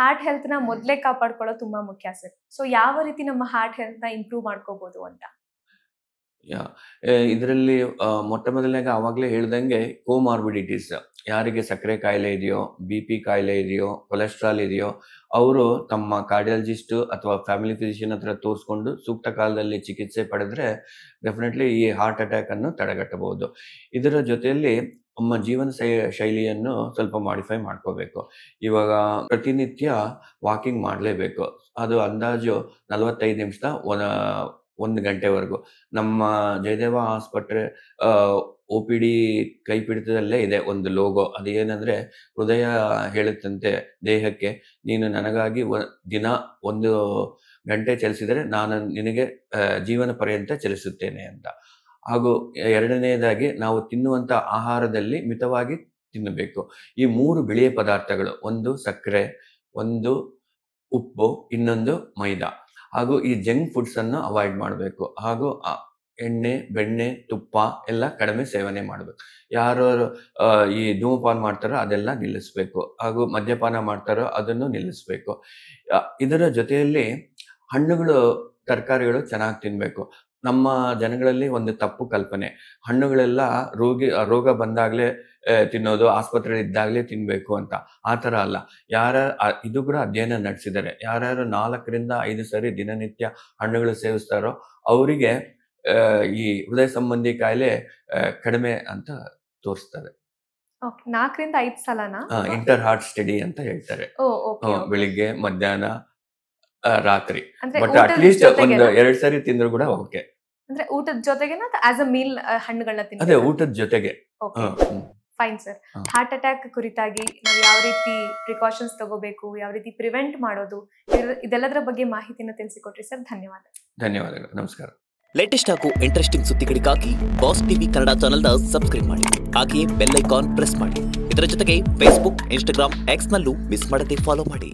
ಹಾರ್ಟ್ ಹೆಲ್ತ್ ನ ಮೊದಲೇ ಕಾಪಾಡ್ಕೊಳ್ಳೋದು ತುಂಬಾ ಮುಖ್ಯ ಸರ್. ಸೊ ಯಾವ ರೀತಿ ನಮ್ಮ ಹಾರ್ಟ್ ಹೆಲ್ತ್ ನ ಇಂಪ್ರೂವ್ ಮಾಡ್ಕೋಬಹುದು ಅಂತ? ಇದರಲ್ಲಿ ಮೊಟ್ಟ ಮೊದಲನೇಗೆ ಆವಾಗಲೇ ಹೇಳ್ದಂಗೆ ಕೋಮಾರ್ಬಿಡಿಟೀಸ್, ಯಾರಿಗೆ ಸಕ್ಕರೆ ಕಾಯಿಲೆ ಇದೆಯೋ, BP ಕಾಯಿಲೆ ಇದೆಯೋ, ಕೊಲೆಸ್ಟ್ರಾಲ್ ಇದೆಯೋ, ಅವರು ತಮ್ಮ ಕಾರ್ಡಿಯಾಲಜಿಸ್ಟ್ ಅಥವಾ ಫ್ಯಾಮಿಲಿ ಫಿಸಿಷಿಯನ್ ಹತ್ರ ತೋರಿಸ್ಕೊಂಡು ಸೂಕ್ತ ಕಾಲದಲ್ಲಿ ಚಿಕಿತ್ಸೆ ಪಡೆದ್ರೆ ಡೆಫಿನೆಟ್ಲಿ ಈ ಹಾರ್ಟ್ ಅಟ್ಯಾಕ್ ಅನ್ನು ತಡೆಗಟ್ಟಬಹುದು. ಇದರ ಜೊತೆಯಲ್ಲಿ ನಮ್ಮ ಜೀವನ ಶೈಲಿಯನ್ನು ಸ್ವಲ್ಪ ಮಾಡಿಫೈ ಮಾಡ್ಕೋಬೇಕು. ಇವಾಗ ಪ್ರತಿನಿತ್ಯ ವಾಕಿಂಗ್ ಮಾಡಲೇಬೇಕು. ಅದು ಅಂದಾಜು 45 ನಿಮಿಷ 1 ಗಂಟೆವರೆಗೂ. ನಮ್ಮ ಜಯದೇವ ಆಸ್ಪತ್ರೆ OPD ಕೈಪಿಡಿತದಲ್ಲೇ ಇದೆ ಒಂದು ಲೋಗೋ. ಅದೇನಂದ್ರೆ, ಹೃದಯ ಹೇಳುತ್ತಂತೆ ದೇಹಕ್ಕೆ, ನೀನು ನನಗಾಗಿ ದಿನ 1 ಗಂಟೆ ಚಲಿಸಿದರೆ ನಾನು ನಿನಗೆ ಜೀವನ ಪರ್ಯಂತ ಚಲಿಸುತ್ತೇನೆ ಅಂತ. ಹಾಗೂ ಎರಡನೆಯದಾಗಿ ನಾವು ತಿನ್ನುವಂಥ ಆಹಾರದಲ್ಲಿ ಮಿತವಾಗಿ ತಿನ್ನಬೇಕು. ಈ 3 ಬಿಳಿಯ ಪದಾರ್ಥಗಳು, ಒಂದು ಸಕ್ಕರೆ, ಒಂದು ಉಪ್ಪು, ಇನ್ನೊಂದು ಮೈದಾ, ಹಾಗೂ ಈ ಜಂಕ್ ಫುಡ್ಸ್ ಅನ್ನು ಅವಾಯ್ಡ್ ಮಾಡಬೇಕು. ಹಾಗೂ ಎಣ್ಣೆ, ಬೆಣ್ಣೆ, ತುಪ್ಪ ಎಲ್ಲ ಕಡಿಮೆ ಸೇವನೆ ಮಾಡಬೇಕು. ಯಾರು ಈ ಧೂಮಪಾನ ಮಾಡ್ತಾರೋ ಅದೆಲ್ಲ ನಿಲ್ಲಿಸಬೇಕು. ಹಾಗೂ ಮದ್ಯಪಾನ ಮಾಡ್ತಾರೋ ಅದನ್ನು ನಿಲ್ಲಿಸಬೇಕು. ಇದರ ಜೊತೆಯಲ್ಲಿ ಹಣ್ಣುಗಳು, ತರಕಾರಿಗಳು ಚೆನ್ನಾಗಿ ತಿನ್ನಬೇಕು. ನಮ್ಮ ಜನಗಳಲ್ಲಿ ಒಂದು ತಪ್ಪು ಕಲ್ಪನೆ, ಹಣ್ಣುಗಳೆಲ್ಲ ರೋಗ ಬಂದಾಗಲೇ ತಿನ್ನೋದು, ಆಸ್ಪತ್ರೆ ಇದ್ದಾಗಲೇ ತಿನ್ನಬೇಕು ಅಂತ. ಆ ಥರ ಅಲ್ಲ. ಇದು ಕೂಡ ಅಧ್ಯಯನ ನಡೆಸಿದ್ದಾರೆ. ಯಾರ್ಯಾರು 4 ರಿಂದ 5 ಸರಿ ದಿನನಿತ್ಯ ಹಣ್ಣುಗಳು ಸೇವಿಸ್ತಾರೋ ಅವರಿಗೆ ಈ ಹೃದಯ ಸಂಬಂಧಿ ಕಾಯಿಲೆ ಕಡಿಮೆ ಅಂತ ತೋರಿಸ್ತಾರೆ. 4 ರಿಂದ 5 ಸಲನಾ? ಇಂಟರ್ ಹಾರ್ಟ್ ಸ್ಟಡಿ ಅಂತ ಹೇಳ್ತಾರೆ. ಬೆಳಿಗ್ಗೆ, ಮಧ್ಯಾಹ್ನ, ರಾತ್ರಿ. ಬಟ್ ಅಟ್ಲೀಸ್ಟ್ ಒಂದು 2 ಸರಿ ತಿಂದ್ರು ಕೂಡ ಓಕೆ. ಅಂದ್ರೆ ಊಟದ ಜೊತೆಗೆ ಆಸ್ ಅ ಮೀಲ್ ಹಣ್ಣುಗಳನ್ನ ತಿನ್ನಿ? ಅದೇ, ಊಟದ ಜೊತೆಗೆ. Fine sir. ಹಾರ್ಟ್ ಅಟ್ಯಾಕ್ ಕುರಿತಾಗಿ ನಾವು ಯಾವ ರೀತಿ ಪ್ರಿಕಾಷನ್ಸ್ ತಗೋಬೇಕು, ಯಾವ ರೀತಿ ಪ್ರಿವೆಂಟ್ ಮಾಡೋದು, ಇದೆಲ್ಲದರ ಬಗ್ಗೆ ಮಾಹಿತಿನ ತಿಳಿಸಿಕೊಟ್ರಿ ಸರ್. ಧನ್ಯವಾದಗಳು. ನಮಸ್ಕಾರ. ಲೇಟೆಸ್ಟ್ ಹಾಗೂ ಇಂಟ್ರೆಸ್ಟಿಂಗ್ ಸುದ್ದಿಗಳಿಗಾಗಿ ಬಾಸ್ ಟಿವಿ ಕನ್ನಡ ಚಾನೆಲ್ನ ಸಬ್ಸ್ಕ್ರೈಬ್ ಮಾಡಿ. ಹಾಗೆಯೇ ಬೆಲ್ ಐಕಾನ್ ಪ್ರೆಸ್ ಮಾಡಿ. ಇದರ ಜೊತೆಗೆ ಫೇಸ್ಬುಕ್, ಇನ್ಸ್ಟಾಗ್ರಾಮ್, ಎಕ್ಸ್ ನಲ್ಲೂ ಮಿಸ್ ಮಾಡದೆ ಫಾಲೋ ಮಾಡಿ.